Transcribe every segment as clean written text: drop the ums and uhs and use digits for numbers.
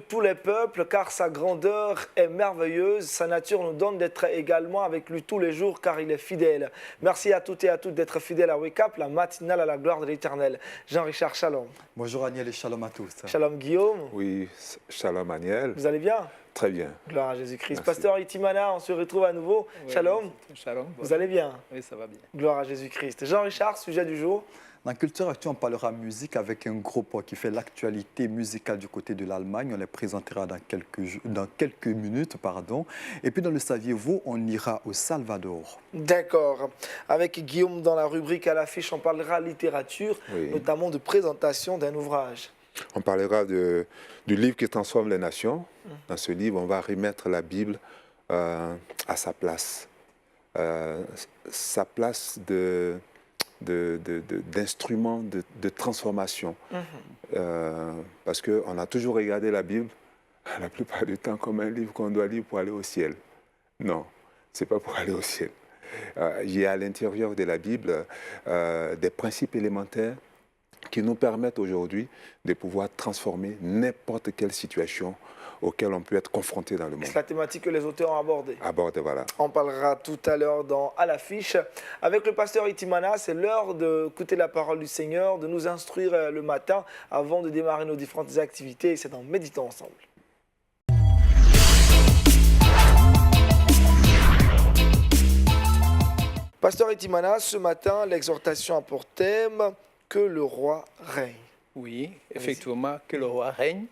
tous les peuples, car sa grandeur est merveilleuse. Sa nature nous donne d'être également avec lui tous les jours, car il est fidèle. Merci à toutes et à toutes d'être fidèles à Wake Up, la matinale à la gloire de l'Éternel. Jean-Richard, shalom. Bonjour Aniel et shalom à tous. Shalom Guillaume. Oui, shalom Aniel. Vous allez bien? Très bien. Gloire à Jésus-Christ. Merci. Pasteur Itimana, on se retrouve à nouveau. Oui, Shalom. Shalom. Vous allez bien? Oui, ça va bien. Gloire à Jésus-Christ. Jean-Richard, sujet du jour. Dans Culture Actu, on parlera musique avec un groupe qui fait l'actualité musicale du côté de l'Allemagne. On les présentera dans quelques minutes. Et puis dans le Saviez-vous, on ira au Salvador. D'accord. Avec Guillaume, dans la rubrique à l'affiche, on parlera littérature, Oui. notamment de présentation d'un ouvrage. On parlera du livre qui transforme les nations. Dans ce livre, on va remettre la Bible à sa place. Sa place d'instrument de transformation. Parce qu'on a toujours regardé la Bible, la plupart du temps, comme un livre qu'on doit lire pour aller au ciel. Non, ce n'est pas pour aller au ciel. Il y a à l'intérieur de la Bible des principes élémentaires qui nous permettent aujourd'hui de pouvoir transformer n'importe quelle situation auquel on peut être confronté dans le monde. C'est la thématique que les auteurs ont abordée. Voilà. On parlera tout à l'heure à l'affiche. Avec le pasteur Itimana, c'est l'heure d'écouter la parole du Seigneur, de nous instruire le matin avant de démarrer nos différentes activités. Et c'est en méditant ensemble. Pasteur Itimana, ce matin, l'exhortation a pour thème que le roi règne. Oui, effectivement, que le roi règne.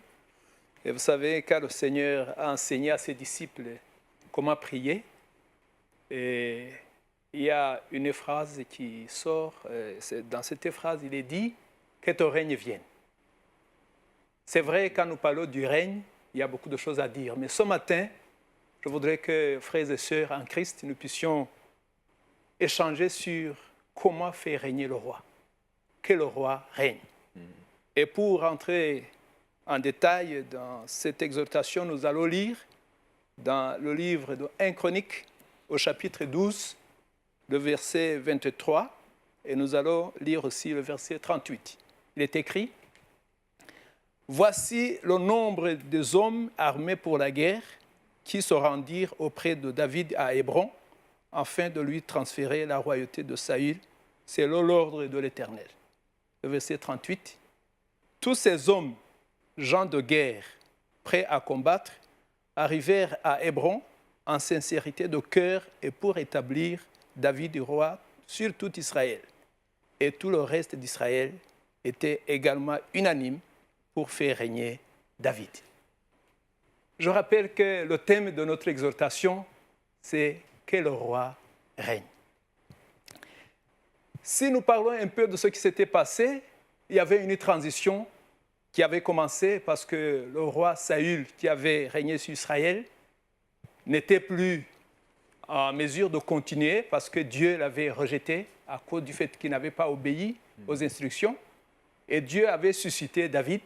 Et vous savez, quand le Seigneur a enseigné à ses disciples comment prier, et il y a une phrase qui sort, dans cette phrase, il est dit que ton règne vienne. C'est vrai, quand nous parlons du règne, il y a beaucoup de choses à dire. Mais ce matin, je voudrais que, frères et sœurs en Christ, nous puissions échanger sur comment faire régner le roi. Que le roi règne. Et pour rentrer en détail dans cette exhortation, nous allons lire dans le livre de 1 Chronique, au chapitre 12, le verset 23, et nous allons lire aussi le verset 38. Il est écrit « Voici le nombre des hommes armés pour la guerre qui se rendirent auprès de David à Hébron, afin de lui transférer la royauté de Saül, selon l'ordre de l'Éternel. » Le verset 38. « Tous ces hommes, gens de guerre, prêts à combattre, arrivèrent à Hébron en sincérité de cœur et pour établir David roi sur tout Israël. Et tout le reste d'Israël était également unanime pour faire régner David. » Je rappelle que le thème de notre exhortation, c'est que le roi règne. Si nous parlons un peu de ce qui s'était passé, il y avait une transition qui avait commencé parce que le roi Saül, qui avait régné sur Israël, n'était plus en mesure de continuer parce que Dieu l'avait rejeté à cause du fait qu'il n'avait pas obéi aux instructions. Et Dieu avait suscité David.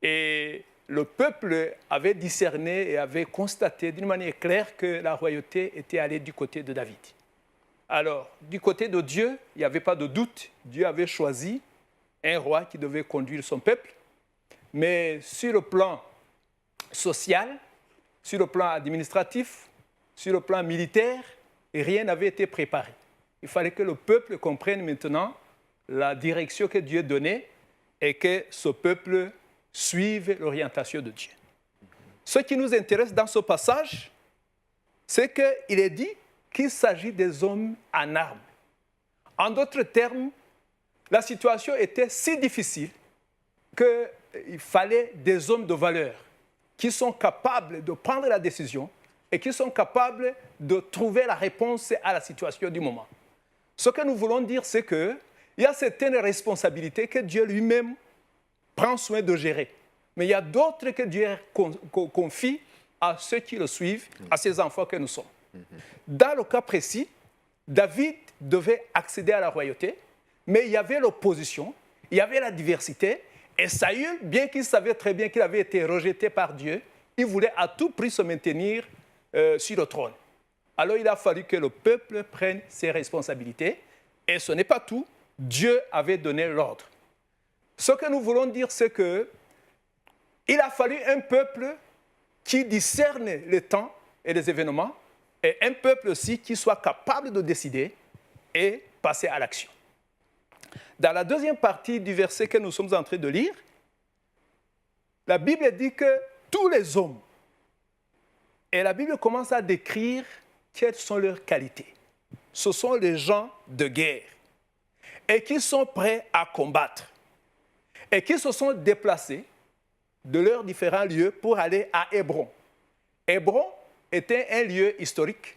Et le peuple avait discerné et avait constaté d'une manière claire que la royauté était allée du côté de David. Alors, du côté de Dieu, il n'y avait pas de doute. Dieu avait choisi un roi qui devait conduire son peuple. Mais sur le plan social, sur le plan administratif, sur le plan militaire, rien n'avait été préparé. Il fallait que le peuple comprenne maintenant la direction que Dieu donnait et que ce peuple suive l'orientation de Dieu. Ce qui nous intéresse dans ce passage, c'est qu'il est dit qu'il s'agit des hommes en armes. En d'autres termes, la situation était si difficile qu'il fallait des hommes de valeur qui sont capables de prendre la décision et qui sont capables de trouver la réponse à la situation du moment. Ce que nous voulons dire, c'est qu'il y a certaines responsabilités que Dieu lui-même prend soin de gérer. Mais il y a d'autres que Dieu confie à ceux qui le suivent, à ses enfants que nous sommes. Dans le cas précis, David devait accéder à la royauté, mais il y avait l'opposition, il y avait la diversité, et Saül, bien qu'il savait très bien qu'il avait été rejeté par Dieu, il voulait à tout prix se maintenir sur le trône. Alors il a fallu que le peuple prenne ses responsabilités, et ce n'est pas tout, Dieu avait donné l'ordre. Ce que nous voulons dire, c'est que il a fallu un peuple qui discerne les temps et les événements, et un peuple aussi qui soit capable de décider et passer à l'action. Dans la deuxième partie du verset que nous sommes en train de lire, la Bible dit que tous les hommes, et la Bible commence à décrire quelles sont leurs qualités. Ce sont les gens de guerre et qui sont prêts à combattre et qui se sont déplacés de leurs différents lieux pour aller à Hébron. Hébron était un lieu historique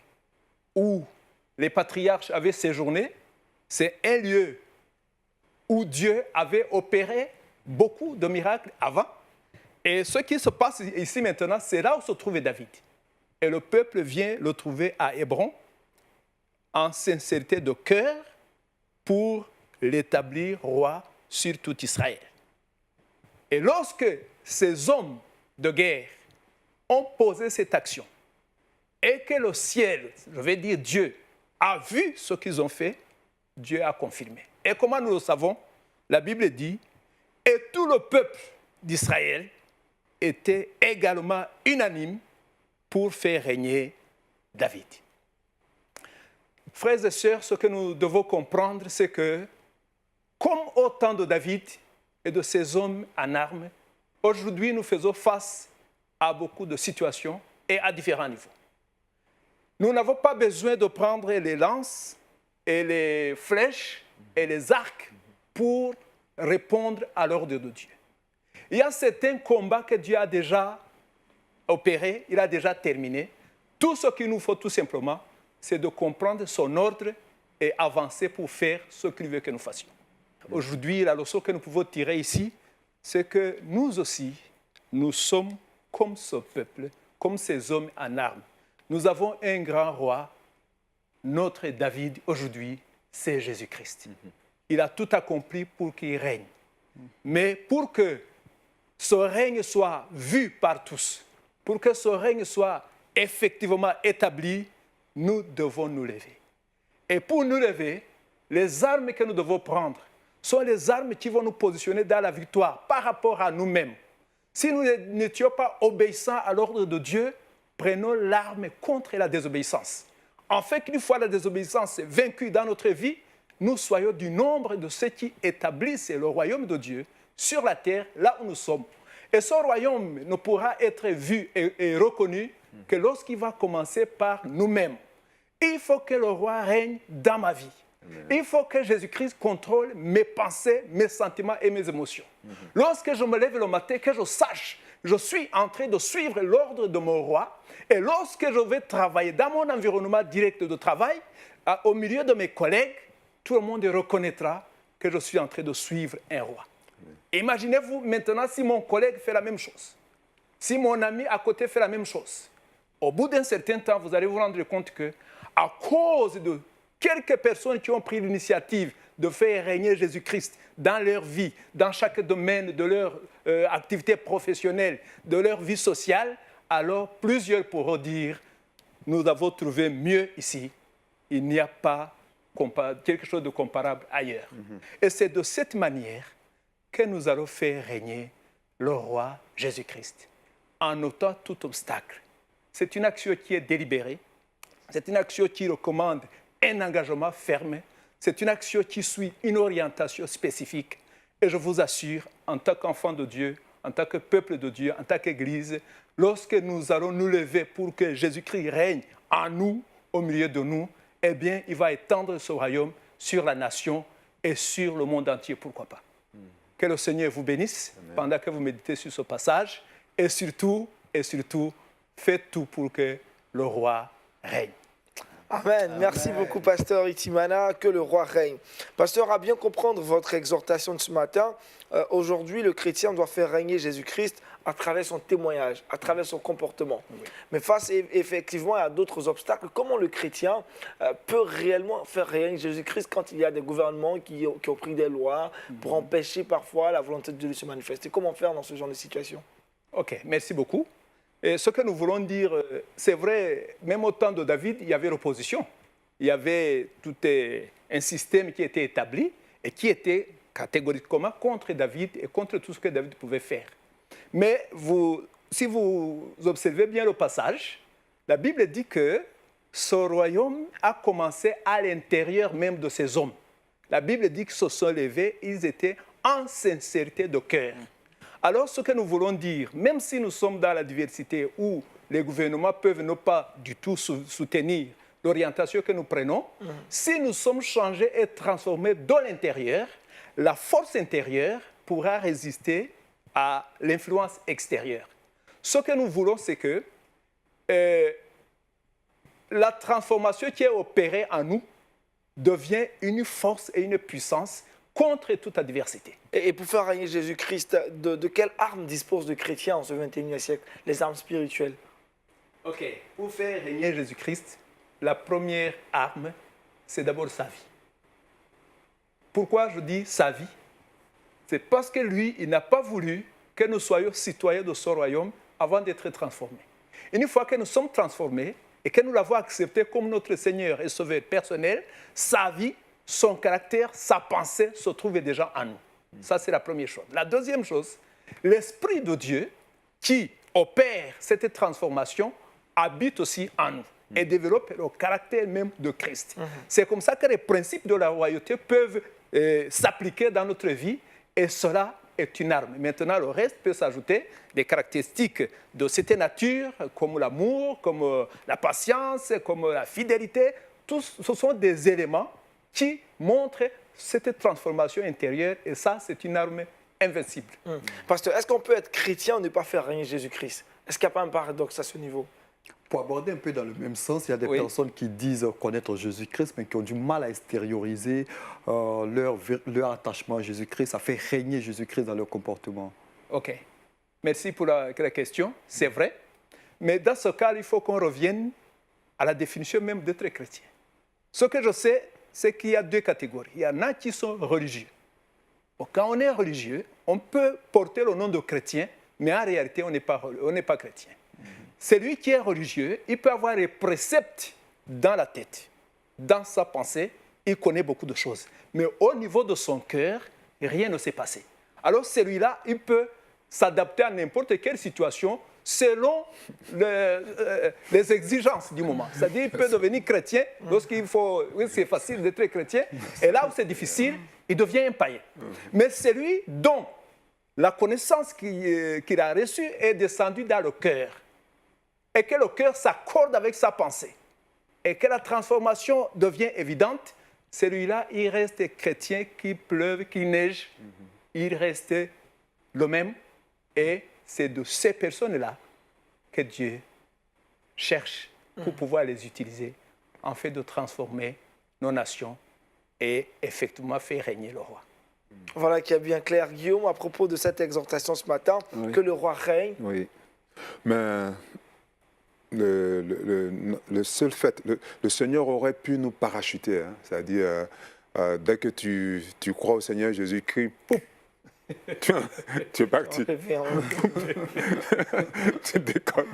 où les patriarches avaient séjourné. C'est un lieu où Dieu avait opéré beaucoup de miracles avant. Et ce qui se passe ici maintenant, c'est là où se trouvait David. Et le peuple vient le trouver à Hébron en sincérité de cœur pour l'établir roi sur tout Israël. Et lorsque ces hommes de guerre ont posé cette action et que le ciel, je vais dire Dieu, a vu ce qu'ils ont fait, Dieu a confirmé. Et comment nous le savons? La Bible dit, et tout le peuple d'Israël était également unanime pour faire régner David. Frères et sœurs, ce que nous devons comprendre, c'est que, comme au temps de David et de ses hommes en armes, aujourd'hui nous faisons face à beaucoup de situations et à différents niveaux. Nous n'avons pas besoin de prendre les lances et les flèches et les arcs pour répondre à l'ordre de Dieu. Il y a certains combats que Dieu a déjà opérés, il a déjà terminé. Tout ce qu'il nous faut tout simplement, c'est de comprendre son ordre et avancer pour faire ce qu'il veut que nous fassions. Aujourd'hui, la leçon que nous pouvons tirer ici, c'est que nous aussi, nous sommes comme ce peuple, comme ces hommes en armes. Nous avons un grand roi, notre David aujourd'hui, c'est Jésus-Christ. Il a tout accompli pour qu'il règne. Mais pour que ce règne soit vu par tous, pour que ce règne soit effectivement établi, nous devons nous lever. Et pour nous lever, les armes que nous devons prendre sont les armes qui vont nous positionner dans la victoire par rapport à nous-mêmes. Si nous n'étions pas obéissants à l'ordre de Dieu, prenons l'arme contre la désobéissance. En fait, qu'une fois la désobéissance vaincue dans notre vie, nous soyons du nombre de ceux qui établissent le royaume de Dieu sur la terre, là où nous sommes. Et ce royaume ne pourra être vu et reconnu que lorsqu'il va commencer par nous-mêmes. Il faut que le roi règne dans ma vie. Il faut que Jésus-Christ contrôle mes pensées, mes sentiments et mes émotions. Lorsque je me lève le matin, que je sache, je suis en train de suivre l'ordre de mon roi. Et lorsque je vais travailler dans mon environnement direct de travail, au milieu de mes collègues, tout le monde reconnaîtra que je suis en train de suivre un roi. Imaginez-vous maintenant si mon collègue fait la même chose, si mon ami à côté fait la même chose. Au bout d'un certain temps, vous allez vous rendre compte que, à cause de quelques personnes qui ont pris l'initiative de faire régner Jésus-Christ dans leur vie, dans chaque domaine de leur activité professionnelle, de leur vie sociale, alors plusieurs pourront dire, nous avons trouvé mieux ici, il n'y a pas quelque chose de comparable ailleurs. Et c'est de cette manière que nous allons faire régner le roi Jésus-Christ, en ôtant tout obstacle. C'est une action qui est délibérée, c'est une action qui recommande un engagement ferme, c'est une action qui suit une orientation spécifique. Et je vous assure, en tant qu'enfant de Dieu, en tant que peuple de Dieu, en tant qu'Église, lorsque nous allons nous lever pour que Jésus-Christ règne en nous, au milieu de nous, eh bien, il va étendre ce royaume sur la nation et sur le monde entier, pourquoi pas. Que le Seigneur vous bénisse pendant que vous méditez sur ce passage et surtout, faites tout pour que le roi règne. Amen. Merci beaucoup, Pasteur Itimana. Que le roi règne. Pasteur, à bien comprendre votre exhortation de ce matin, aujourd'hui, le chrétien doit faire régner Jésus-Christ à travers son témoignage, à travers son comportement. Oui. Mais face effectivement à d'autres obstacles, comment le chrétien peut réellement faire régner Jésus-Christ quand il y a des gouvernements qui ont pris des lois pour empêcher parfois la volonté de Dieu de se manifester? Comment faire dans ce genre de situation? Ok, merci beaucoup. Et ce que nous voulons dire, c'est vrai, même au temps de David, il y avait l'opposition. Il y avait tout un système qui était établi et qui était catégoriquement contre David et contre tout ce que David pouvait faire. Mais si vous observez bien le passage, la Bible dit que ce royaume a commencé à l'intérieur même de ces hommes. La Bible dit qu'ils se sont levés, ils étaient en sincérité de cœur. Alors, ce que nous voulons dire, même si nous sommes dans la diversité où les gouvernements peuvent ne pas du tout soutenir l'orientation que nous prenons, si nous sommes changés et transformés de l'intérieur, la force intérieure pourra résister à l'influence extérieure. Ce que nous voulons, c'est que la transformation qui est opérée en nous devient une force et une puissance contre toute adversité. Et pour faire régner Jésus-Christ, de quelles armes disposent les chrétiens en ce 21e siècle, les armes spirituelles? Ok, pour faire régner Jésus-Christ, la première arme, c'est d'abord sa vie. Pourquoi je dis sa vie? C'est parce que lui, il n'a pas voulu que nous soyons citoyens de son royaume avant d'être transformés. Une fois que nous sommes transformés et que nous l'avons accepté comme notre Seigneur et Sauveur personnel, sa vie, son caractère, sa pensée se trouvent déjà en nous. Ça, c'est la première chose. La deuxième chose, l'Esprit de Dieu qui opère cette transformation habite aussi en nous et développe le caractère même de Christ. C'est comme ça que les principes de la royauté peuvent s'appliquer dans notre vie et cela est une arme. Maintenant, le reste peut s'ajouter des caractéristiques de cette nature, comme l'amour, comme la patience, comme la fidélité. Tous, ce sont des éléments qui montrent cette transformation intérieure et ça, c'est une arme invincible. Pasteur, est-ce qu'on peut être chrétien et ne pas faire régner Jésus-Christ? Est-ce qu'il n'y a pas un paradoxe à ce niveau? Pour aborder un peu dans le même sens, il y a des personnes qui disent connaître Jésus-Christ, mais qui ont du mal à extérioriser leur attachement à Jésus-Christ, à faire régner Jésus-Christ dans leur comportement. OK. Merci pour la question. C'est vrai. Mais dans ce cas, il faut qu'on revienne à la définition même d'être chrétien. Ce que je sais, c'est qu'il y a deux catégories. Il y en a qui sont religieux. Bon, quand on est religieux, on peut porter le nom de chrétien, mais en réalité, on n'est pas chrétien. Celui qui est religieux, il peut avoir les préceptes dans la tête, dans sa pensée, il connaît beaucoup de choses. Mais au niveau de son cœur, rien ne s'est passé. Alors celui-là, il peut s'adapter à n'importe quelle situation selon les exigences du moment. C'est-à-dire qu'il peut devenir chrétien lorsqu'il faut, oui, c'est facile d'être chrétien, et là où c'est difficile, il devient un païen. Mais celui dont la connaissance qu'il a reçue est descendue dans le cœur, et que le cœur s'accorde avec sa pensée, et que la transformation devient évidente, celui-là, il reste chrétien, qu'il pleuve, qu'il neige, il reste le même, et c'est de ces personnes-là que Dieu cherche pour pouvoir les utiliser en fait de transformer nos nations et effectivement faire régner le roi. Voilà qui est bien clair, Guillaume, à propos de cette exhortation ce matin, que le roi règne. Oui, mais le seul fait, le Seigneur aurait pu nous parachuter, hein, c'est-à-dire dès que tu crois au Seigneur Jésus-Christ, pouf, tu es parti. Tu déconnes,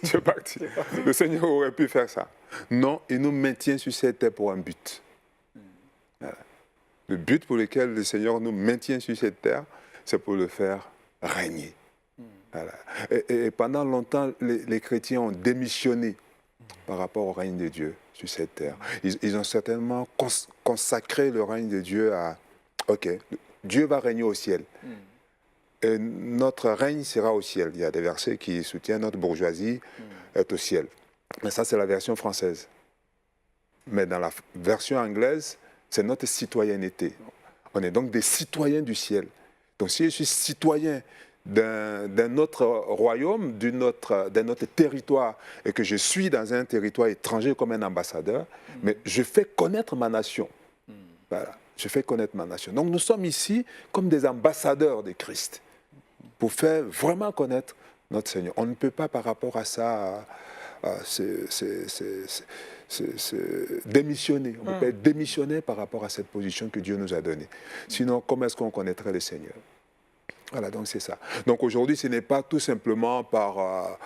tu es parti. Le Seigneur aurait pu faire ça. Non, il nous maintient sur cette terre pour un but. Voilà. Le but pour lequel le Seigneur nous maintient sur cette terre, c'est pour le faire régner. Voilà. Et pendant longtemps, les chrétiens ont démissionné par rapport au règne de Dieu sur cette terre. Ils ont certainement consacré le règne de Dieu à... OK, Dieu va régner au ciel. Et notre règne sera au ciel. Il y a des versets qui soutiennent notre bourgeoisie est au ciel. Mais ça, c'est la version française. Mais dans la version anglaise, c'est notre citoyenneté. On est donc des citoyens du ciel. Donc si je suis citoyen d'un autre royaume, d'un autre territoire, et que je suis dans un territoire étranger comme un ambassadeur, mais je fais connaître ma nation. Voilà, je fais connaître ma nation. Donc nous sommes ici comme des ambassadeurs de Christ, pour faire vraiment connaître notre Seigneur. On ne peut pas par rapport à ça démissionner. On ne peut pas être démissionné par rapport à cette position que Dieu nous a donnée. Sinon, comment est-ce qu'on connaîtrait le Seigneur? Voilà, donc c'est ça. Donc aujourd'hui, ce n'est pas tout simplement par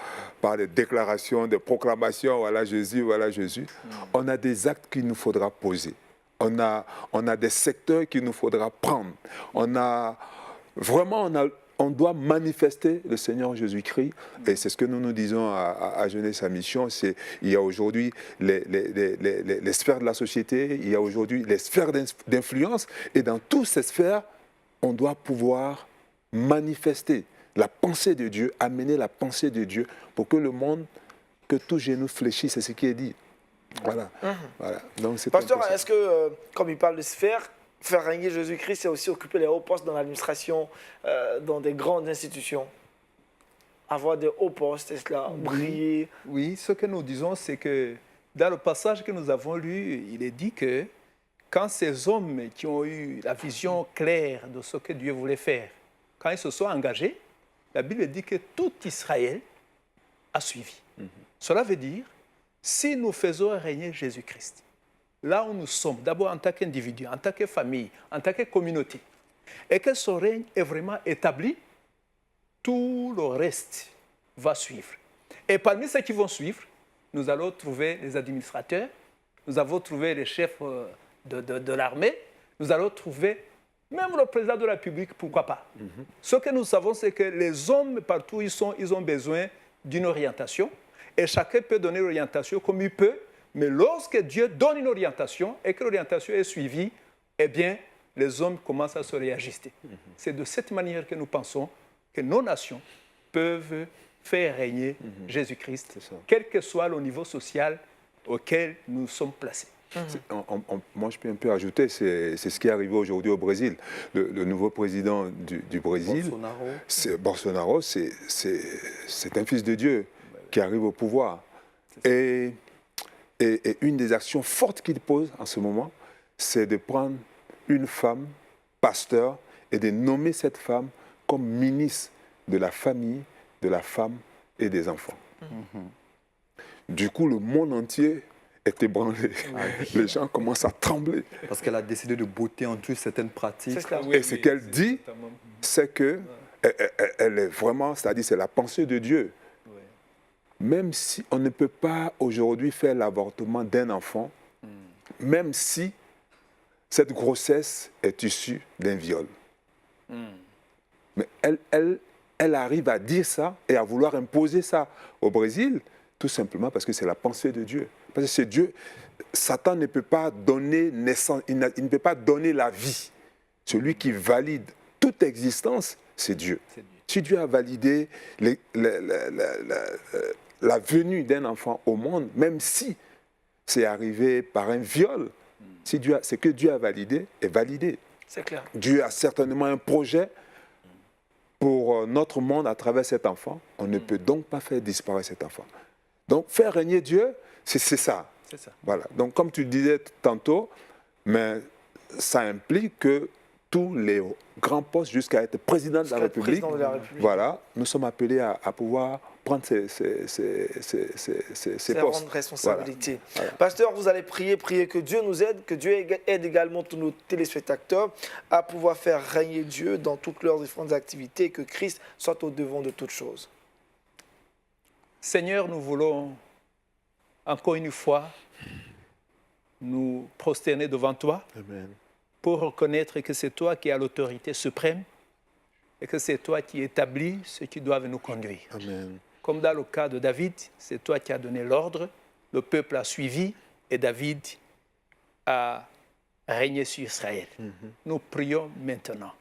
des déclarations, des proclamations, voilà Jésus, voilà Jésus. On a des actes qu'il nous faudra poser. On a des secteurs qu'il nous faudra prendre. On a on doit manifester le Seigneur Jésus-Christ. Et c'est ce que nous disons à Jeunesse à Mission. Il y a aujourd'hui les sphères de la société, il y a aujourd'hui les sphères d'influence. Et dans toutes ces sphères, on doit pouvoir manifester la pensée de Dieu, amener la pensée de Dieu pour que le monde, que tout genou fléchisse, c'est ce qui est dit. Voilà. Voilà. Donc, c'est Pasteur, un peu ça. est-ce que, comme il parle de sphère, faire régner Jésus-Christ, c'est aussi occuper les hauts postes dans l'administration, dans des grandes institutions? Avoir des hauts postes, est-ce là, briller? Oui, ce que nous disons, c'est que dans le passage que nous avons lu, il est dit que quand ces hommes qui ont eu la vision claire de ce que Dieu voulait faire, quand ils se sont engagés, la Bible dit que tout Israël a suivi. Cela veut dire, si nous faisons régner Jésus-Christ, là où nous sommes, d'abord en tant qu'individu, en tant que famille, en tant que communauté, et que ce règne est vraiment établi, tout le reste va suivre. Et parmi ceux qui vont suivre, nous allons trouver les administrateurs, nous allons trouver les chefs de l'armée, nous allons trouver même le président de la République, pourquoi pas. Ce que nous savons, c'est que les hommes, partout où ils ont besoin d'une orientation, et chacun peut donner l'orientation comme il peut, mais lorsque Dieu donne une orientation et que l'orientation est suivie, eh bien, les hommes commencent à se réajuster. C'est de cette manière que nous pensons que nos nations peuvent faire régner Jésus-Christ, quel que soit le niveau social auquel nous sommes placés. Moi, je peux un peu ajouter, c'est ce qui est arrivé aujourd'hui au Brésil. Le nouveau président du Brésil, Bolsonaro, c'est un fils de Dieu qui arrive au pouvoir. Et une des actions fortes qu'il pose en ce moment, c'est de prendre une femme, pasteur, et de nommer cette femme comme ministre de la famille, de la femme et des enfants. Du coup, le monde entier est ébranlé. Les gens commencent à trembler. Parce qu'elle a décidé de botter en tout certaines pratiques. Et ce qu'elle dit, c'est que elle est vraiment, c'est-à-dire c'est la pensée de Dieu. Même si on ne peut pas aujourd'hui faire l'avortement d'un enfant, même si cette grossesse est issue d'un viol. Mais elle arrive à dire ça et à vouloir imposer ça au Brésil, tout simplement parce que c'est la pensée de Dieu. Parce que c'est Dieu. Satan ne peut pas donner naissance, il ne peut pas donner la vie. Celui qui valide toute existence, c'est Dieu. Si Dieu a validé la venue d'un enfant au monde, même si c'est arrivé par un viol, si ce que Dieu a validé est validé. C'est clair. Dieu a certainement un projet pour notre monde à travers cet enfant. On ne peut donc pas faire disparaître cet enfant. Donc, faire régner Dieu, c'est ça. C'est ça. Voilà. Donc, comme tu disais tantôt, mais ça implique que tous les grands postes, jusqu'à être président de la République, voilà, nous sommes appelés à pouvoir prendre ces postes. Responsabilité. Voilà. Pasteur, vous allez prier que Dieu nous aide, que Dieu aide également tous nos téléspectateurs à pouvoir faire régner Dieu dans toutes leurs différentes activités et que Christ soit au devant de toutes choses. Seigneur, nous voulons encore une fois nous prosterner devant toi. Amen. Pour reconnaître que c'est toi qui as l'autorité suprême et que c'est toi qui établis ce qui doit nous conduire. Amen. Comme dans le cas de David, c'est toi qui as donné l'ordre, le peuple a suivi et David a régné sur Israël. Nous prions maintenant.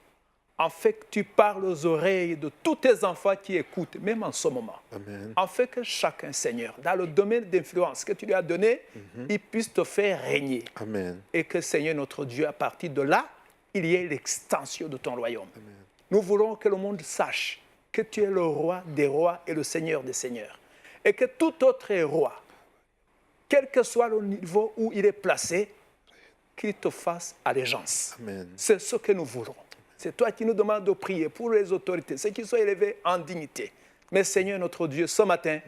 En fait, que tu parles aux oreilles de tous tes enfants qui écoutent, même en ce moment. Amen. En fait que chacun, Seigneur, dans le domaine d'influence que tu lui as donné, il puisse te faire régner. Amen. Et que, Seigneur, notre Dieu, à partir de là, il y ait l'extension de ton royaume. Nous voulons que le monde sache que tu es le roi des rois et le Seigneur des seigneurs. Et que tout autre roi, quel que soit le niveau où il est placé, qu'il te fasse allégeance. Amen. C'est ce que nous voulons. C'est toi qui nous demandes de prier pour les autorités, ceux qui sont élevés en dignité. Mais Seigneur notre Dieu, ce matin,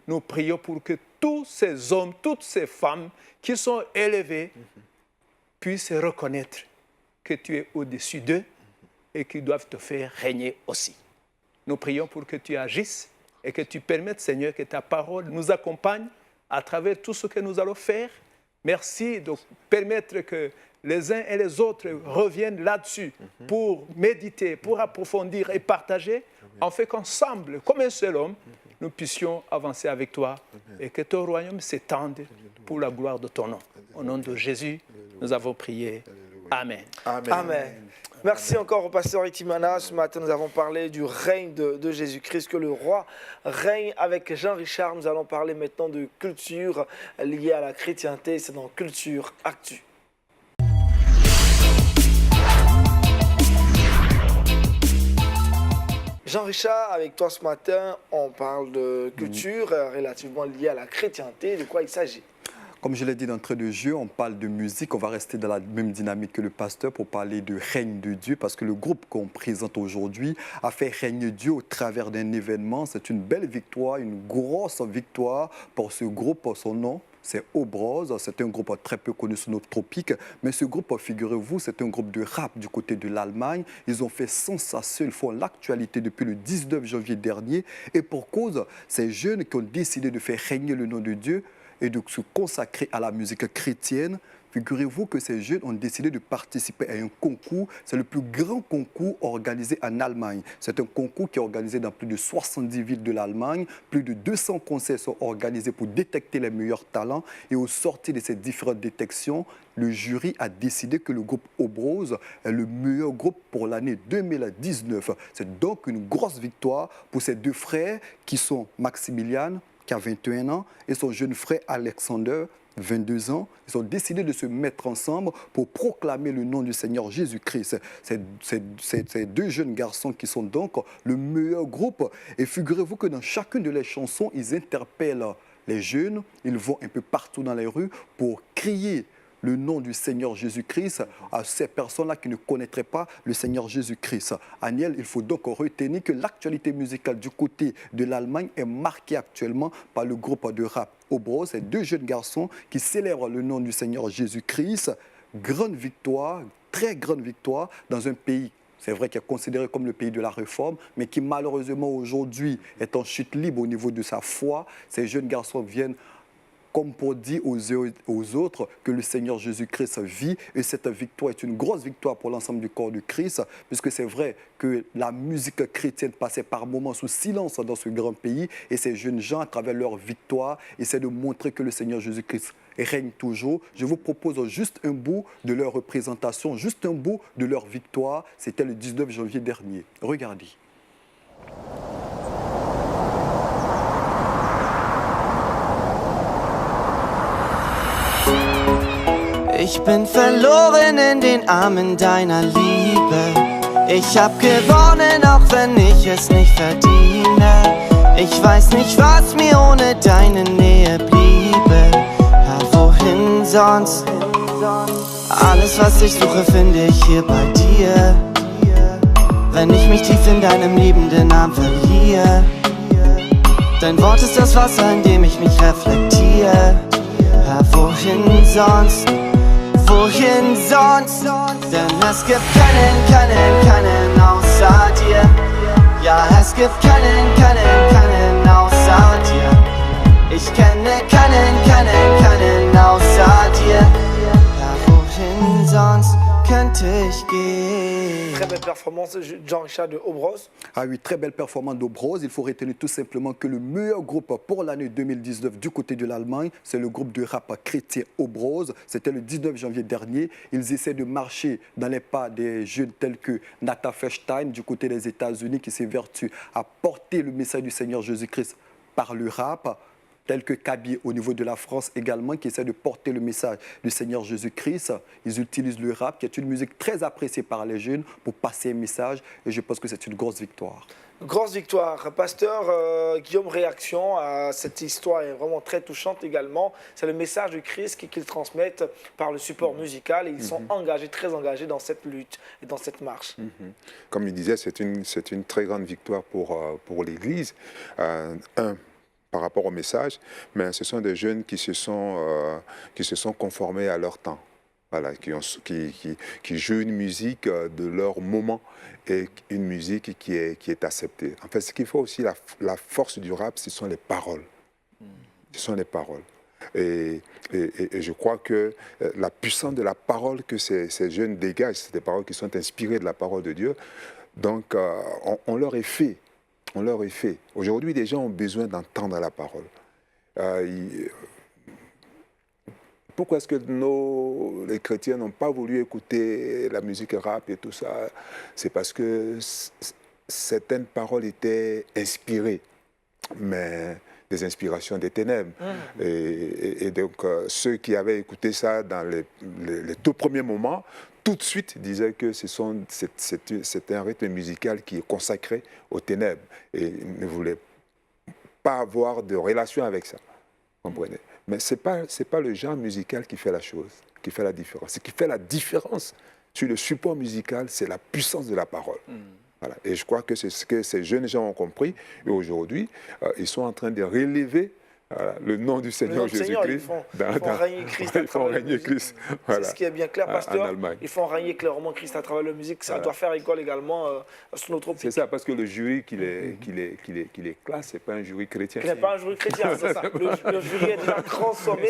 nous prions pour que tous ces hommes, toutes ces femmes qui sont élevés puissent reconnaître que tu es au-dessus d'eux et qu'ils doivent te faire régner aussi. Nous prions pour que tu agisses et que tu permettes, Seigneur, que ta parole nous accompagne à travers tout ce que nous allons faire. Merci de permettre que les uns et les autres reviennent là-dessus pour méditer, pour approfondir et partager, en fait qu'ensemble, comme un seul homme, nous puissions avancer avec toi et que ton royaume s'étende pour la gloire de ton nom. Au nom de Jésus, nous avons prié. Amen. Amen. Merci encore au pasteur Itimana. Ce matin, nous avons parlé du règne de Jésus-Christ, que le roi règne. Avec Jean-Richard, nous allons parler maintenant de culture liée à la chrétienté. C'est dans Culture Actu. Jean-Richard, avec toi ce matin, on parle de culture relativement liée à la chrétienté. De quoi il s'agit? Comme je l'ai dit d'entrée de jeu, on parle de musique. On va rester dans la même dynamique que le pasteur pour parler de règne de Dieu, parce que le groupe qu'on présente aujourd'hui a fait régner Dieu au travers d'un événement. C'est une belle victoire, une grosse victoire pour ce groupe. Son nom, c'est Obrose. C'est un groupe très peu connu sur notre tropique. Mais ce groupe, figurez-vous, c'est un groupe de rap du côté de l'Allemagne. Ils ont fait sensation, ils font l'actualité depuis le 19 janvier dernier. Et pour cause, ces jeunes qui ont décidé de faire régner le nom de Dieu et de se consacrer à la musique chrétienne, figurez-vous que ces jeunes ont décidé de participer à un concours. C'est le plus grand concours organisé en Allemagne. C'est un concours qui est organisé dans plus de 70 villes de l'Allemagne. Plus de 200 concerts sont organisés pour détecter les meilleurs talents. Et au sortir de ces différentes détections, le jury a décidé que le groupe Obrose est le meilleur groupe pour l'année 2019. C'est donc une grosse victoire pour ces deux frères qui sont Maximilian, qui a 21 ans, et son jeune frère Alexander, 22 ans. Ils ont décidé de se mettre ensemble pour proclamer le nom du Seigneur Jésus-Christ. Ces deux jeunes garçons qui sont donc le meilleur groupe. Et figurez-vous que dans chacune de les chansons, ils interpellent les jeunes. Ils vont un peu partout dans les rues pour crier le nom du Seigneur Jésus-Christ à ces personnes-là qui ne connaîtraient pas le Seigneur Jésus-Christ. Aniel, il faut donc retenir que l'actualité musicale du côté de l'Allemagne est marquée actuellement par le groupe de rap Obrose. Ces deux jeunes garçons qui célèbrent le nom du Seigneur Jésus-Christ. Grande victoire, très grande victoire dans un pays, c'est vrai, qui est considéré comme le pays de la réforme, mais qui malheureusement aujourd'hui est en chute libre au niveau de sa foi. Ces jeunes garçons viennent comme pour dire aux autres que le Seigneur Jésus-Christ vit. Et cette victoire est une grosse victoire pour l'ensemble du corps de Christ, puisque c'est vrai que la musique chrétienne passait par moments sous silence dans ce grand pays. Et ces jeunes gens, à travers leur victoire, essaient de montrer que le Seigneur Jésus-Christ règne toujours. Je vous propose juste un bout de leur représentation, juste un bout de leur victoire. C'était le 19 janvier dernier. Regardez. Ich bin verloren in den Armen deiner Liebe. Ich hab gewonnen, auch wenn ich es nicht verdiene. Ich weiß nicht, was mir ohne deine Nähe bliebe. Ja, wohin sonst? Alles, was ich suche, finde ich hier bei dir. Wenn ich mich tief in deinem liebenden Arm verliere. Dein Wort ist das Wasser, in dem ich mich reflektiere. Ja, wohin sonst? Wohin sonst? Denn es gibt keinen außer dir. Ja, es gibt keinen außer dir. Ich kenne keinen außer dir. Ja, wohin sonst könnte ich gehen? Très belle performance de Jean-Richard de Obrose. Ah oui, très belle performance d'Obrose. Il faut retenir tout simplement que le meilleur groupe pour l'année 2019 du côté de l'Allemagne, c'est le groupe de rap chrétien Obrose. C'était le 19 janvier dernier. Ils essaient de marcher dans les pas des jeunes tels que Nata Feinstein du côté des États-Unis qui s'évertue à porter le message du Seigneur Jésus-Christ par le rap, tels que Kaby au niveau de la France également, qui essaie de porter le message du Seigneur Jésus-Christ. Ils utilisent le rap, qui est une musique très appréciée par les jeunes, pour passer un message, et je pense que c'est une grosse victoire. Grosse victoire. Pasteur Guillaume, réaction à cette histoire est vraiment très touchante également. C'est le message du Christ qu'ils transmettent par le support musical, et ils sont engagés, très engagés dans cette lutte et dans cette marche. Comme il disait, c'est une très grande victoire pour l'Église. Par rapport au message, mais ce sont des jeunes qui se sont conformés à leur temps, voilà, qui jouent une musique de leur moment et une musique qui est acceptée. En fait, ce qu'il faut aussi, la force du rap, ce sont les paroles. Ce sont les paroles. Et je crois que la puissance de la parole que ces jeunes dégagent, c'est des paroles qui sont inspirées de la parole de Dieu. Donc, on leur est fait. On leur est fait. Aujourd'hui, les gens ont besoin d'entendre la parole. Pourquoi est-ce que les chrétiens n'ont pas voulu écouter la musique rap et tout ça? C'est parce que certaines paroles étaient inspirées, mais des inspirations des ténèbres. Et donc, ceux qui avaient écouté ça dans les tout premiers moments, tout de suite disaient que c'est un rythme musical qui est consacré aux ténèbres et ne voulaient pas avoir de relation avec ça. Comprenez? Mais ce n'est pas le genre musical qui fait la chose, qui fait la différence. Ce qui fait la différence sur le support musical, c'est la puissance de la parole. Voilà. Et je crois que c'est ce que ces jeunes gens ont compris. Et aujourd'hui, ils sont en train de relever le nom du Seigneur Jésus-Christ. Ils font régner Christ à travers la musique. C'est ce qui est bien clair, pasteur. Ils font régner clairement Christ à travers la musique. Ça doit faire école également sur notre pays. C'est ça, parce que le jury qui les classe, ce n'est pas un jury chrétien. Ce n'est pas un jury chrétien, c'est ça. Le jury est déjà transformé,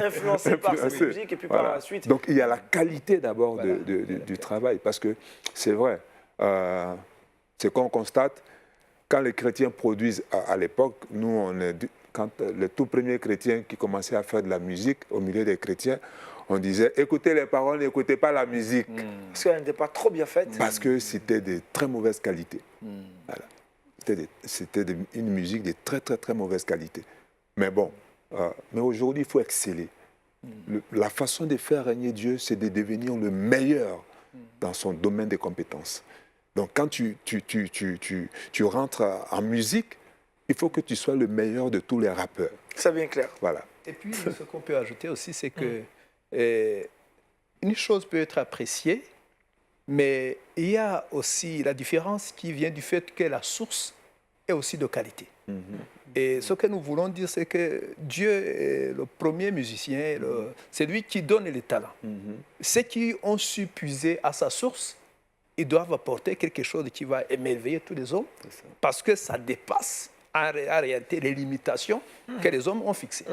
influencé par cette musique et puis par la suite. Donc il y a la qualité d'abord du travail, parce que c'est vrai, c'est qu'on constate, quand les chrétiens produisent à l'époque, nous, quand les tout premiers chrétiens qui commençaient à faire de la musique au milieu des chrétiens, on disait écoutez les paroles, n'écoutez pas la musique. Parce qu'elle n'était pas trop bien faite. Parce que c'était de très mauvaise qualité. Voilà. C'était une musique de très très très mauvaise qualité. Mais bon, mais aujourd'hui il faut exceller. La façon de faire régner Dieu, c'est de devenir le meilleur dans son domaine de compétences. Donc quand tu rentres en musique, il faut que tu sois le meilleur de tous les rappeurs. C'est bien clair. Voilà. Et puis, ce qu'on peut ajouter aussi, c'est que une chose peut être appréciée, mais il y a aussi la différence qui vient du fait que la source est aussi de qualité. Et ce que nous voulons dire, c'est que Dieu est le premier musicien, c'est lui qui donne les talents. Ceux qui ont su puiser à sa source, ils doivent apporter quelque chose qui va émerveiller tous les hommes, parce que ça dépasse en réalité les limitations que les hommes ont fixées.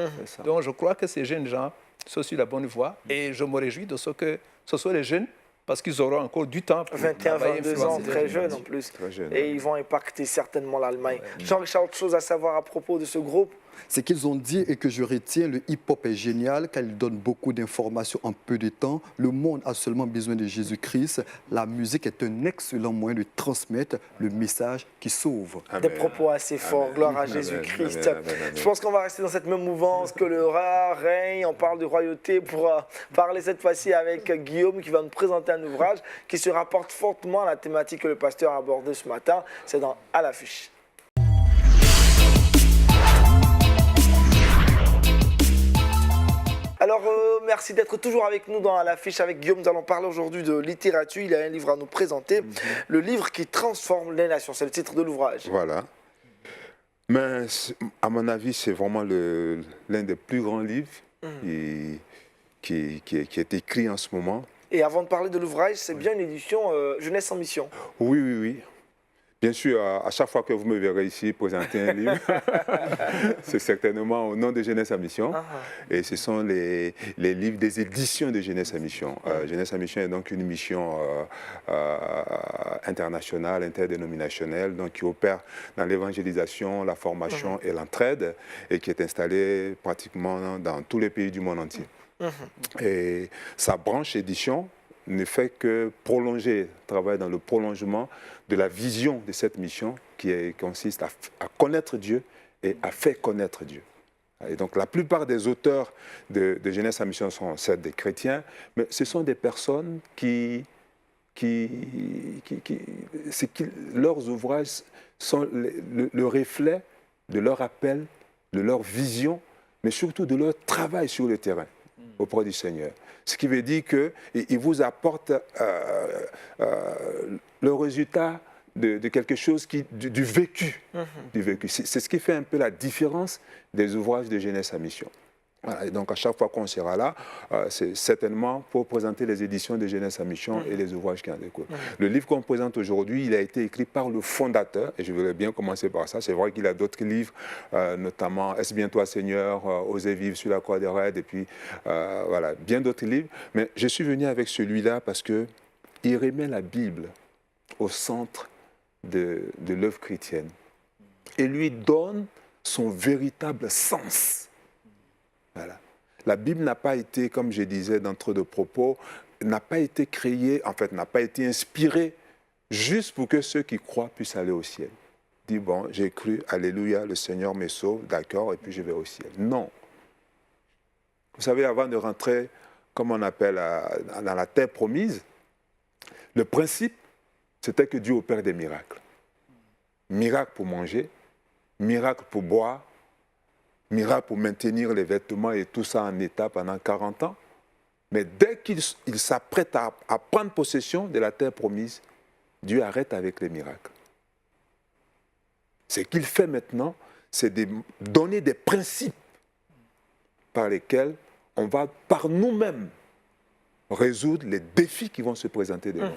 Donc je crois que ces jeunes gens sont sur la bonne voie et je me réjouis de ce que ce soit les jeunes, parce qu'ils auront encore du temps pour 21, 22 ans, très jeunes en plus. Jeune, et ils vont impacter certainement l'Allemagne. Jean-Richard, autre chose à savoir à propos de ce groupe? C'est qu'ils ont dit, et que je retiens, le hip-hop est génial, car il donne beaucoup d'informations en peu de temps. Le monde a seulement besoin de Jésus-Christ. La musique est un excellent moyen de transmettre le message qui sauve. Des propos assez forts, gloire à Jésus-Christ. Je pense qu'on va rester dans cette même mouvance, que le roi règne, on parle de royauté, pour parler cette fois-ci avec Guillaume qui va nous présenter un ouvrage qui se rapporte fortement à la thématique que le pasteur a abordée ce matin. C'est dans À l'affiche. Alors, merci d'être toujours avec nous dans l'affiche avec Guillaume. Nous allons parler aujourd'hui de littérature. Il a un livre à nous présenter, le livre qui transforme les nations. C'est le titre de l'ouvrage. Voilà. Mais à mon avis, c'est vraiment l'un des plus grands livres qui est écrit en ce moment. Et avant de parler de l'ouvrage, c'est bien une édition Jeunesse en mission. Oui, oui, oui. Bien sûr, à chaque fois que vous me verrez ici présenter un livre, c'est certainement au nom de Jeunesse à Mission. Et ce sont les livres des éditions de Jeunesse à Mission. Jeunesse à Mission est donc une mission internationale, interdénominationnelle, donc qui opère dans l'évangélisation, la formation et l'entraide, et qui est installée pratiquement dans tous les pays du monde entier. Et sa branche édition ne fait que prolonger, travaille dans le prolongement de la vision de cette mission qui consiste à connaître Dieu et à faire connaître Dieu. Et donc la plupart des auteurs de Jeunesse à Mission sont certes des chrétiens, mais ce sont des personnes leurs ouvrages sont le reflet de leur appel, de leur vision, mais surtout de leur travail sur le terrain auprès du Seigneur. Ce qui veut dire qu'il vous apporte le résultat de quelque chose du vécu. Du vécu. C'est ce qui fait un peu la différence des ouvrages de Jeunesse à Mission. Voilà, et donc à chaque fois qu'on sera là, c'est certainement pour présenter les éditions de Jeunesse à Mission et les ouvrages qui en découlent. Le livre qu'on présente aujourd'hui, il a été écrit par le fondateur, et je voulais bien commencer par ça. C'est vrai qu'il a d'autres livres, notamment Est-ce bien toi Seigneur, Oser vivre sur la croix des raids, et puis voilà, bien d'autres livres. Mais je suis venu avec celui-là parce qu'il remet la Bible au centre de l'œuvre chrétienne et lui donne son véritable sens. Voilà. La Bible n'a pas été, comme je disais d'entre deux propos, n'a pas été créée, en fait, n'a pas été inspirée juste pour que ceux qui croient puissent aller au ciel. Dis, bon, j'ai cru, alléluia, le Seigneur me sauve, d'accord, et puis je vais au ciel. Non. Vous savez, avant de rentrer, comme on appelle, dans la terre promise, le principe, c'était que Dieu opère des miracles. Miracle pour manger, miracle pour boire, miracle pour maintenir les vêtements et tout ça en état pendant 40 ans. Mais dès qu'il s'apprête à prendre possession de la terre promise, Dieu arrête avec les miracles. Ce qu'il fait maintenant, c'est de donner des principes par lesquels on va par nous-mêmes résoudre les défis qui vont se présenter devant nous.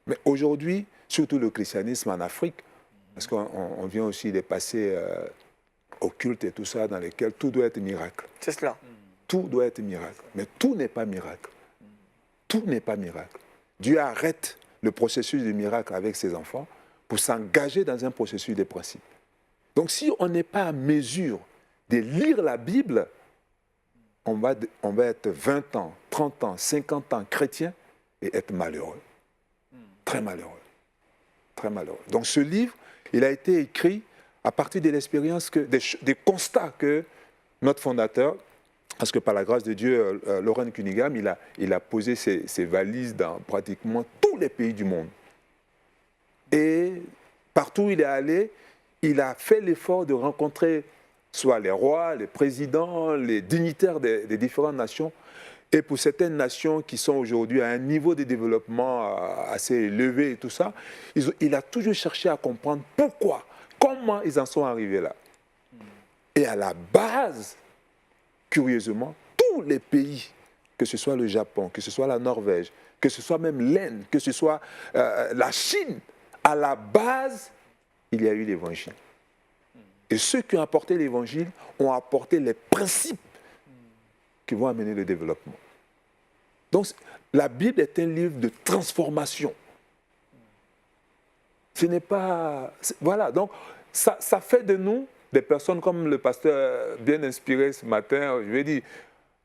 Mais aujourd'hui, surtout le christianisme en Afrique, parce qu'on vient aussi de passer au culte et tout ça, dans lesquels tout doit être miracle. C'est cela. Tout doit être miracle. Mais tout n'est pas miracle. Tout n'est pas miracle. Dieu arrête le processus du miracle avec ses enfants pour s'engager dans un processus de principe. Donc si on n'est pas à mesure de lire la Bible, on va être 20 ans, 30 ans, 50 ans chrétien et être malheureux. Très malheureux. Très malheureux. Donc ce livre, il a été écrit à partir de l'expérience, des constats que notre fondateur, parce que par la grâce de Dieu, Loren Kunigam, il a posé ses valises dans pratiquement tous les pays du monde. Et partout où il est allé, il a fait l'effort de rencontrer soit les rois, les présidents, les dignitaires des différentes nations. Et pour certaines nations qui sont aujourd'hui à un niveau de développement assez élevé et tout ça, il a toujours cherché à comprendre pourquoi, comment ils en sont arrivés là. Et à la base, curieusement, tous les pays, que ce soit le Japon, que ce soit la Norvège, que ce soit même l'Inde, que ce soit la Chine, à la base, il y a eu l'Évangile. Et ceux qui ont apporté l'Évangile ont apporté les principes qui vont amener le développement. Donc, la Bible est un livre de transformation. Ce n'est pas... Voilà, donc ça fait de nous des personnes comme le pasteur bien inspiré ce matin. Je vais dire,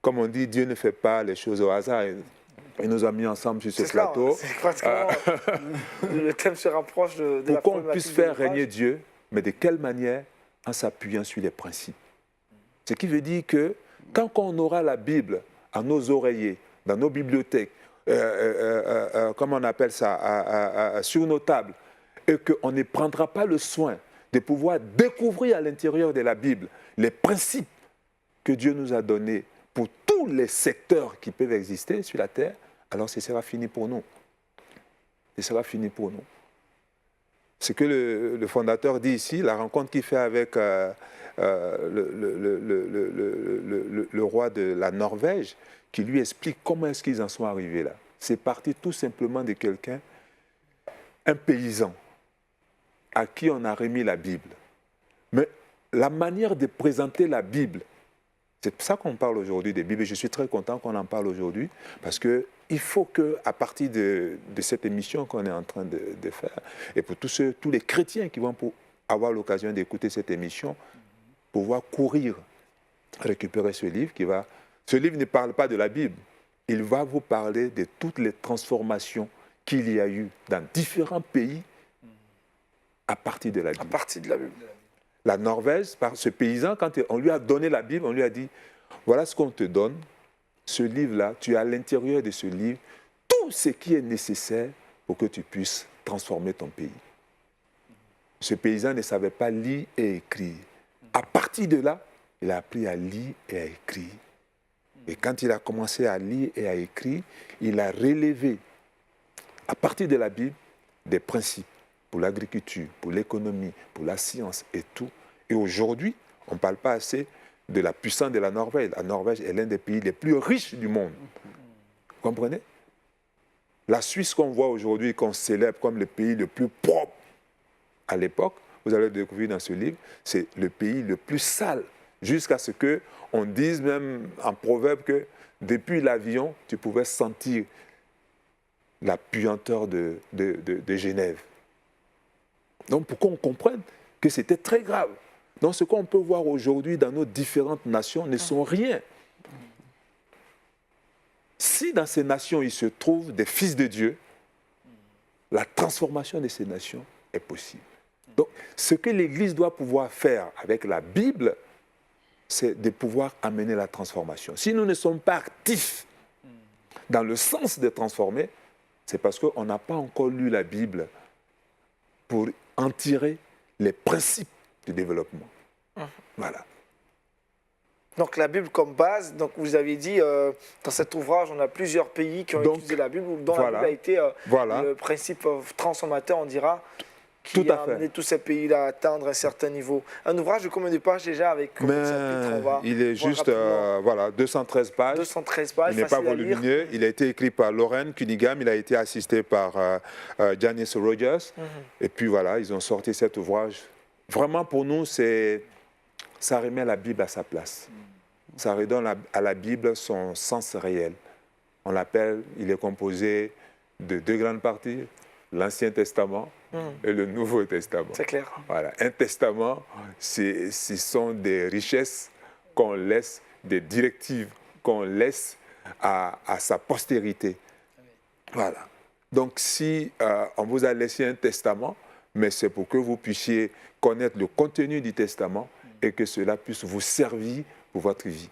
comme on dit, Dieu ne fait pas les choses au hasard. Il nous a mis ensemble sur ce plateau. C'est pratiquement... le thème se rapproche de la pour qu'on puisse faire régner Dieu, mais de quelle manière? En s'appuyant sur les principes. Ce qui veut dire que tant qu'on aura la Bible à nos oreillers, dans nos bibliothèques, comment on appelle ça, sur nos tables, et qu'on ne prendra pas le soin de pouvoir découvrir à l'intérieur de la Bible les principes que Dieu nous a donnés pour tous les secteurs qui peuvent exister sur la terre, alors ce sera fini pour nous. Ce sera fini pour nous. Ce que le fondateur dit ici, la rencontre qu'il fait avec le roi de la Norvège, qui lui explique comment est-ce qu'ils en sont arrivés là. C'est parti tout simplement de quelqu'un, un paysan, à qui on a remis la Bible. Mais la manière de présenter la Bible, c'est pour ça qu'on parle aujourd'hui des Bibles, et je suis très content qu'on en parle aujourd'hui, parce qu'il faut qu'à partir de cette émission qu'on est en train de faire, et pour tous les chrétiens qui vont avoir l'occasion d'écouter cette émission, pouvoir courir, récupérer ce livre qui va... Ce livre ne parle pas de la Bible, il va vous parler de toutes les transformations qu'il y a eu dans différents pays à partir de la Bible. À partir de la Bible. La Norvège, par ce paysan, quand on lui a donné la Bible, on lui a dit, voilà ce qu'on te donne, ce livre-là, tu as à l'intérieur de ce livre tout ce qui est nécessaire pour que tu puisses transformer ton pays. Ce paysan ne savait pas lire et écrire. À partir de là, il a appris à lire et à écrire. Et quand il a commencé à lire et à écrire, il a relevé, à partir de la Bible, des principes pour l'agriculture, pour l'économie, pour la science et tout. Et aujourd'hui, on ne parle pas assez de la puissance de la Norvège. La Norvège est l'un des pays les plus riches du monde. Vous comprenez? La Suisse qu'on voit aujourd'hui, qu'on célèbre comme le pays le plus propre à l'époque, vous allez le découvrir dans ce livre, c'est le pays le plus sale. Jusqu'à ce qu'on dise même en proverbe que depuis l'avion, tu pouvais sentir la puanteur de Genève. Donc pour qu'on comprenne que c'était très grave. Donc ce qu'on peut voir aujourd'hui dans nos différentes nations ne sont rien. Si dans ces nations il se trouve des fils de Dieu, la transformation de ces nations est possible. Donc ce que l'Église doit pouvoir faire avec la Bible, c'est de pouvoir amener la transformation. Si nous ne sommes pas actifs dans le sens de transformer, c'est parce qu'on n'a pas encore lu la Bible pour en tirer les principes du développement. Voilà. Donc la Bible comme base, donc vous avez dit, dans cet ouvrage, on a plusieurs pays qui ont utilisé la Bible, dont la Bible a été le principe transformateur, on dira, qui a amené tous ces pays-là à atteindre un certain niveau. Un ouvrage de combien de pages déjà avec combien de chapitres? Il est juste, 213 pages. 213 pages, il n'est pas volumineux. Il a été écrit par Lauren Cunningham, il a été assisté par Janice Rogers. Et puis voilà, ils ont sorti cet ouvrage. Vraiment pour nous, ça remet la Bible à sa place. Ça redonne à la Bible son sens réel. On l'appelle, il est composé de deux grandes parties, l'Ancien Testament et le Nouveau Testament. C'est clair. Voilà. Un testament, ce sont des richesses qu'on laisse, des directives qu'on laisse à sa postérité. Voilà. Donc si on vous a laissé un testament, mais c'est pour que vous puissiez connaître le contenu du testament et que cela puisse vous servir pour votre vie.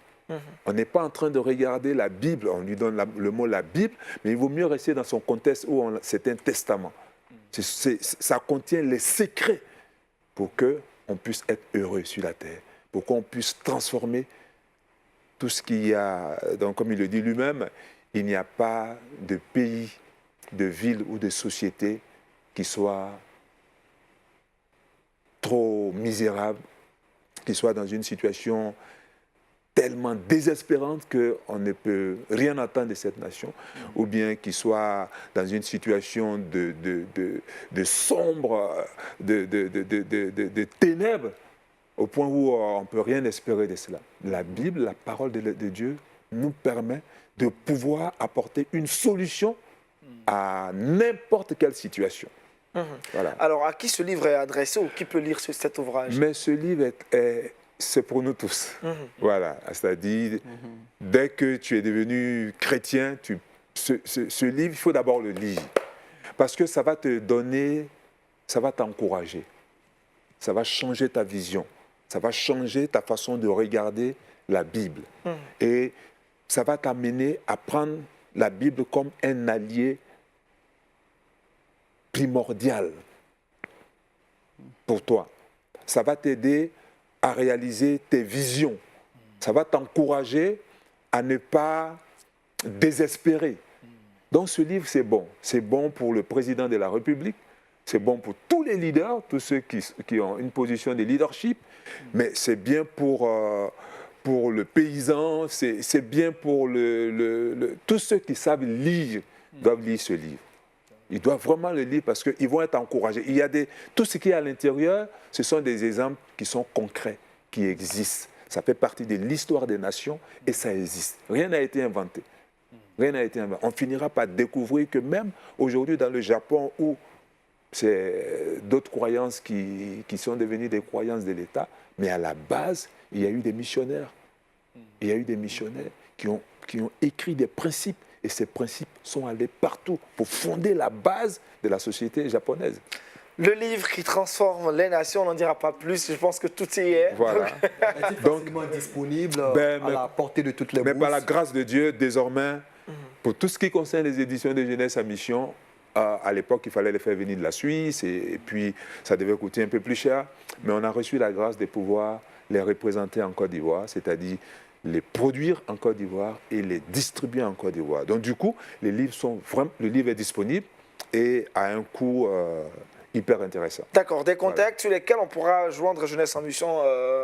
On n'est pas en train de regarder la Bible, on lui donne le mot la Bible, mais il vaut mieux rester dans son contexte où c'est un testament. Ça contient les secrets pour qu'on puisse être heureux sur la terre, pour qu'on puisse transformer tout ce qu'il y a. Donc, comme il le dit lui-même, il n'y a pas de pays, de ville ou de société qui soit trop misérable, qui soit dans une situation tellement désespérante qu'on ne peut rien attendre de cette nation, ou bien qu'il soit dans une situation de sombre, de ténèbres, au point où on ne peut rien espérer de cela. La Bible, la parole de Dieu, nous permet de pouvoir apporter une solution à n'importe quelle situation. Voilà. Alors, à qui ce livre est adressé ou qui peut lire cet ouvrage? Mais ce livre c'est pour nous tous. Voilà, c'est-à-dire, dès que tu es devenu chrétien, ce livre, il faut d'abord le lire. Parce que ça va te donner, ça va t'encourager. Ça va changer ta vision. Ça va changer ta façon de regarder la Bible. Et ça va t'amener à prendre la Bible comme un allié primordial pour toi. Ça va t'aider à réaliser tes visions. Ça va t'encourager à ne pas désespérer. Donc ce livre, c'est bon. C'est bon pour le président de la République, c'est bon pour tous les leaders, tous ceux qui ont une position de leadership, mais c'est bien pour le paysan, c'est bien pour tous ceux qui savent lire, doivent lire ce livre. Ils doivent vraiment le lire parce qu'ils vont être encouragés. Tout ce qui est à l'intérieur, ce sont des exemples qui sont concrets, qui existent. Ça fait partie de l'histoire des nations et ça existe. Rien n'a été inventé. Rien n'a été inventé. On finira par découvrir que même aujourd'hui dans le Japon, où c'est d'autres croyances qui sont devenues des croyances de l'État, mais à la base, il y a eu des missionnaires. Il y a eu des missionnaires qui ont écrit des principes. Et ces principes sont allés partout pour fonder la base de la société japonaise. Le livre qui transforme les nations, on n'en dira pas plus. Je pense que tout y est. Voilà. Est-il facilement disponible à la portée de toutes les bouches? Mais par la grâce de Dieu, désormais, pour tout ce qui concerne les éditions de Jeunesse à Mission, à l'époque, il fallait les faire venir de la Suisse et puis ça devait coûter un peu plus cher. Mais on a reçu la grâce de pouvoir les représenter en Côte d'Ivoire, c'est-à-dire les produire en Côte d'Ivoire et les distribuer en Côte d'Ivoire. Donc du coup, le livre est disponible et à un coût hyper intéressant. D'accord, des contacts sur lesquels on pourra joindre Jeunesse en Mission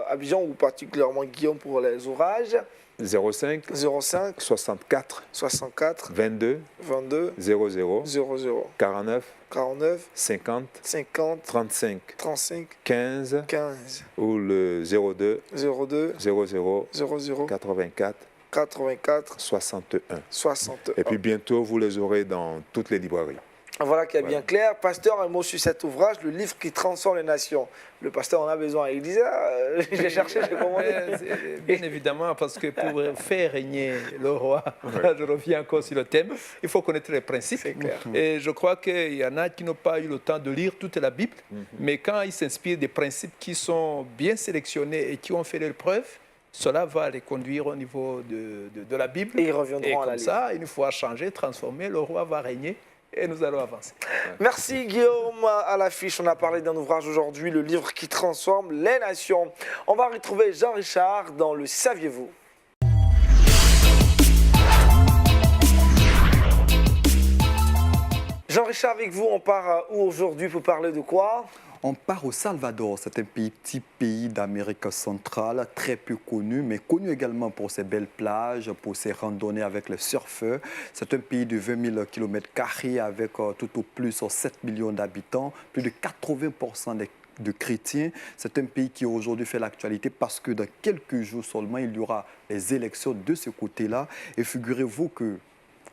Abidjan ou particulièrement Guillaume pour les ouvrages. 05 05 64 64 22 22 00 00 49 49 50 50 35 35 15 15 ou le 02 02 00 00 84 84 61. 60. Et puis bientôt, vous les aurez dans toutes les librairies. Voilà qui est bien clair. Pasteur, un mot sur cet ouvrage, le livre qui transforme les nations. Le pasteur en a besoin. Il disait, j'ai cherché, j'ai commandé. Bien évidemment, parce que pour faire régner le roi, je reviens encore sur le thème, il faut connaître les principes. C'est clair. Et je crois qu'il y en a qui n'ont pas eu le temps de lire toute la Bible, mais quand ils s'inspirent des principes qui sont bien sélectionnés et qui ont fait leur preuve, cela va les conduire au niveau de la Bible. Et ils reviendront Et à la comme lire. ça, une fois changé, transformé, le roi va régner et nous allons avancer. Merci Guillaume. À l'affiche, on a parlé d'un ouvrage aujourd'hui, le livre qui transforme les nations. On va retrouver Jean-Richard dans le Saviez-vous. Jean-Richard, avec vous, on part où aujourd'hui pour parler de quoi? On part au Salvador, c'est un petit pays d'Amérique centrale, très peu connu, mais connu également pour ses belles plages, pour ses randonnées avec les surfeurs. C'est un pays de 20 000 km² avec tout au plus 7 millions d'habitants, plus de 80% de chrétiens. C'est un pays qui aujourd'hui fait l'actualité parce que dans quelques jours seulement, il y aura les élections de ce côté-là. Et figurez-vous que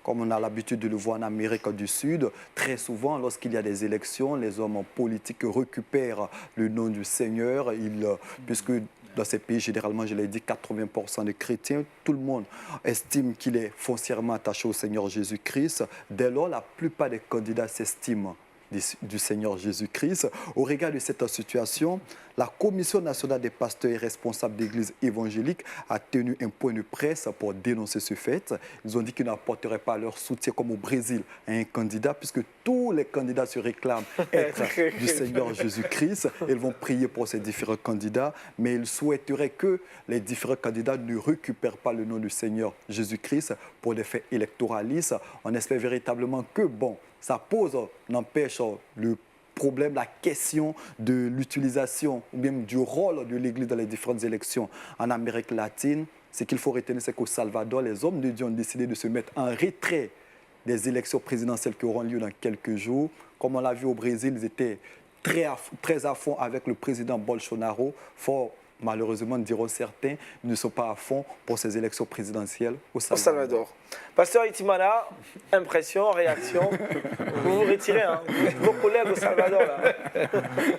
comme on a l'habitude de le voir en Amérique du Sud, très souvent, lorsqu'il y a des élections, les hommes politiques récupèrent le nom du Seigneur, puisque dans ces pays, généralement, je l'ai dit, 80% de chrétiens, tout le monde estime qu'il est foncièrement attaché au Seigneur Jésus-Christ. Dès lors, la plupart des candidats s'estiment du Seigneur Jésus-Christ. Au regard de cette situation, la Commission nationale des pasteurs et responsables d'églises évangéliques a tenu un point de presse pour dénoncer ce fait. Ils ont dit qu'ils n'apporteraient pas leur soutien, comme au Brésil, à un candidat, puisque tous les candidats se réclament être du Seigneur Jésus-Christ. Ils vont prier pour ces différents candidats, mais ils souhaiteraient que les différents candidats ne récupèrent pas le nom du Seigneur Jésus-Christ pour des faits électoralistes. On espère véritablement que, bon, ça pose, n'empêche, le problème, la question de l'utilisation ou même du rôle de l'Église dans les différentes élections en Amérique latine. Ce qu'il faut retenir, c'est qu'au Salvador, les hommes de Dieu ont décidé de se mettre en retrait des élections présidentielles qui auront lieu dans quelques jours. Comme on l'a vu au Brésil, ils étaient très à fond avec le président Bolsonaro. Fort malheureusement, diront certains, ne sont pas à fond pour ces élections présidentielles au Salvador. Pasteur Itimana, impression, réaction. Vous vous retirez, hein? Vos collègues au Salvador, là.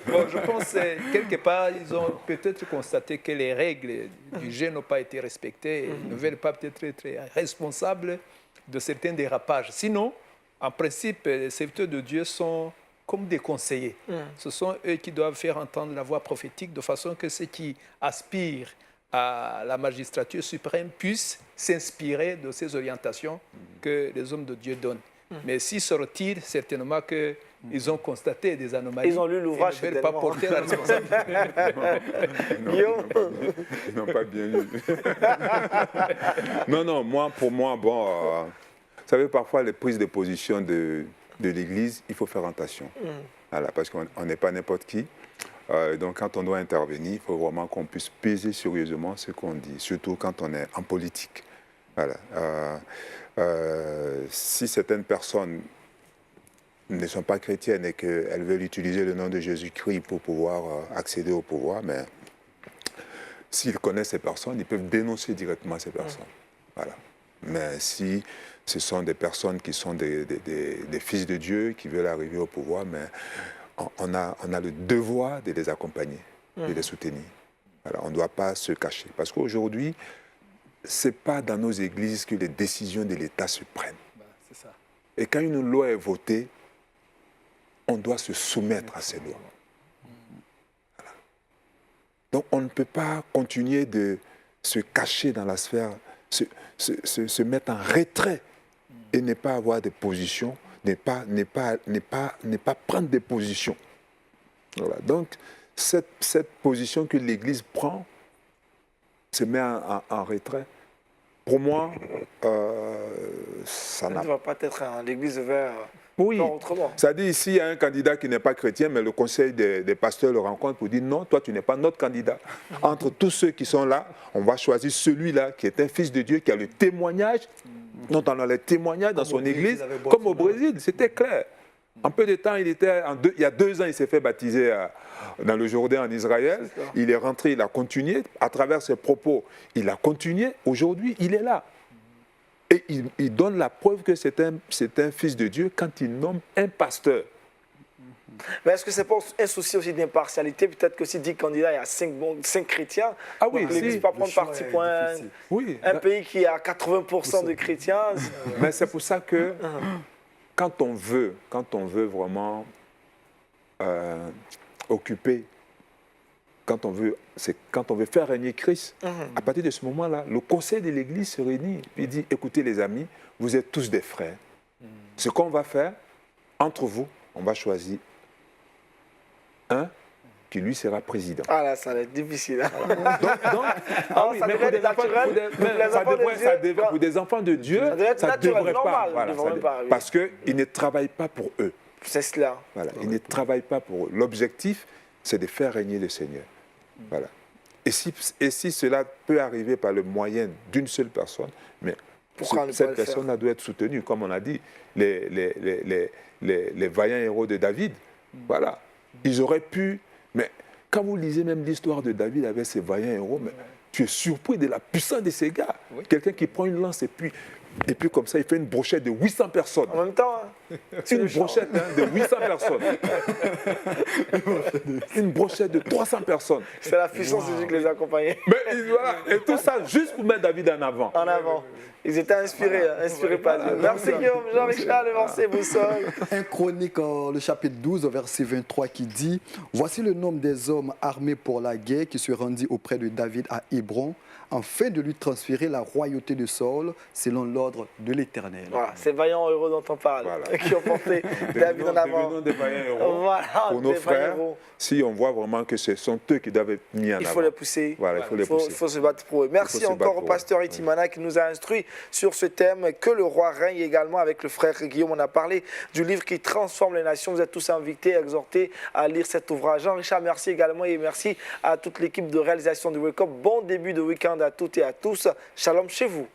Bon, je pense que quelque part, ils ont peut-être constaté que les règles du jeu n'ont pas été respectées. Ils ne veulent pas peut-être être responsables de certains dérapages. Sinon, en principe, les serviteurs de Dieu sont comme des conseillers. Ce sont eux qui doivent faire entendre la voix prophétique de façon que ceux qui aspirent à la magistrature suprême puissent s'inspirer de ces orientations que les hommes de Dieu donnent. Mais s'ils se retirent, certainement qu'ils ont constaté des anomalies. Ils ont lu l'ouvrage. Ils ne veulent pas porter la responsabilité. Ils n'ont pas bien lu. Non, pour moi, bon, vous savez, parfois les prises de position de l'Église, il faut faire attention. Voilà, parce qu'on n'est pas n'importe qui. Donc, quand on doit intervenir, il faut vraiment qu'on puisse peser sérieusement ce qu'on dit, surtout quand on est en politique. Voilà. Si certaines personnes ne sont pas chrétiennes et qu'elles veulent utiliser le nom de Jésus-Christ pour pouvoir accéder au pouvoir, mais s'ils connaissent ces personnes, ils peuvent dénoncer directement ces personnes. Voilà. Mais si ce sont des personnes qui sont des fils de Dieu, qui veulent arriver au pouvoir, mais on a le devoir de les accompagner, de les soutenir. Voilà, on ne doit pas se cacher. Parce qu'aujourd'hui, ce n'est pas dans nos églises que les décisions de l'État se prennent. C'est ça. Et quand une loi est votée, on doit se soumettre à ces lois. Voilà. Donc on ne peut pas continuer de se cacher dans la sphère, se mettre en retrait et ne pas avoir des positions, ne pas prendre des positions. Voilà. Donc, cette position que l'Église prend se met en retrait. Pour moi, ça Ça n'a ne va pas être l'Église vers Oui. Non, autrement. Ça dit ici, il y a un candidat qui n'est pas chrétien, mais le conseil des pasteurs le rencontre pour dire non, toi, tu n'es pas notre candidat. Entre tous ceux qui sont là, on va choisir celui-là qui est un fils de Dieu, qui a le témoignage, dont on a le témoignage dans son église, comme au Brésil, c'était clair. En peu de temps, il y a 2 ans, il s'est fait baptiser dans le Jourdain en Israël. Il est rentré, il a continué. À travers ses propos, il a continué. Aujourd'hui, il est là. Et il donne la preuve que c'est un fils de Dieu quand il nomme un pasteur. Mais est-ce que ce n'est pas un souci aussi d'impartialité? Peut-être que si 10 candidats, il y a 5 chrétiens. Ah oui, donc l'Église ne peut pas prendre parti pour un pays qui a 80% de chrétiens. Mais c'est pour ça que quand on veut vraiment occuper, quand on veut faire régner Christ, à partir de ce moment-là, le conseil de l'Église se réunit. Il dit, écoutez les amis, vous êtes tous des frères. Ce qu'on va faire, entre vous, on va choisir un qui lui sera président. Ah là, ça va être difficile. Pour des enfants de Dieu, ça ne devrait pas. Parce qu'ils ne travaillent pas pour eux. C'est cela. Voilà, ils ne travaillent pas pour eux. L'objectif, c'est de faire régner le Seigneur. Voilà. Et si cela peut arriver par le moyen d'une seule personne, mais cette personne-là doit être soutenue. Comme on a dit, les vaillants héros de David, voilà. Ils auraient pu... Mais quand vous lisez même l'histoire de David avec ses vaillants héros, mais tu es surpris de la puissance de ces gars. Oui. Quelqu'un qui prend une lance et puis comme ça, il fait une brochette de 800 personnes. En même temps, une brochette de 800 personnes. Une brochette de 300 personnes. C'est la puissance de Dieu qui les accompagnait. Mais voilà, et tout ça juste pour mettre David en avant. En avant. Ils étaient inspirés par Dieu. Merci Guillaume, Jean-Richard, merci Boussole. Un Chronique, le chapitre 12, verset 23, qui dit « Voici le nombre des hommes armés pour la guerre qui se rendit auprès de David à Hébron, afin de lui transférer la royauté de Saul selon l'ordre de l'Éternel. » Voilà, ces vaillants héros dont on parle, qui ont porté David en avant. Devenons des vaillants héros. Voilà, pour nos frères, si on voit vraiment que ce sont eux qui doivent être mis en avant. Il faut les pousser. Voilà, il faut se battre pour eux. Merci encore au pasteur Itimana qui nous a instruit sur ce thème, que le roi règne également. Avec le frère Guillaume, on a parlé du livre qui transforme les nations. Vous êtes tous invités, exhortés à lire cet ouvrage. Jean-Richard, merci également et merci à toute l'équipe de réalisation du Wake Up. Bon début de week-end à toutes et à tous. Shalom chez vous.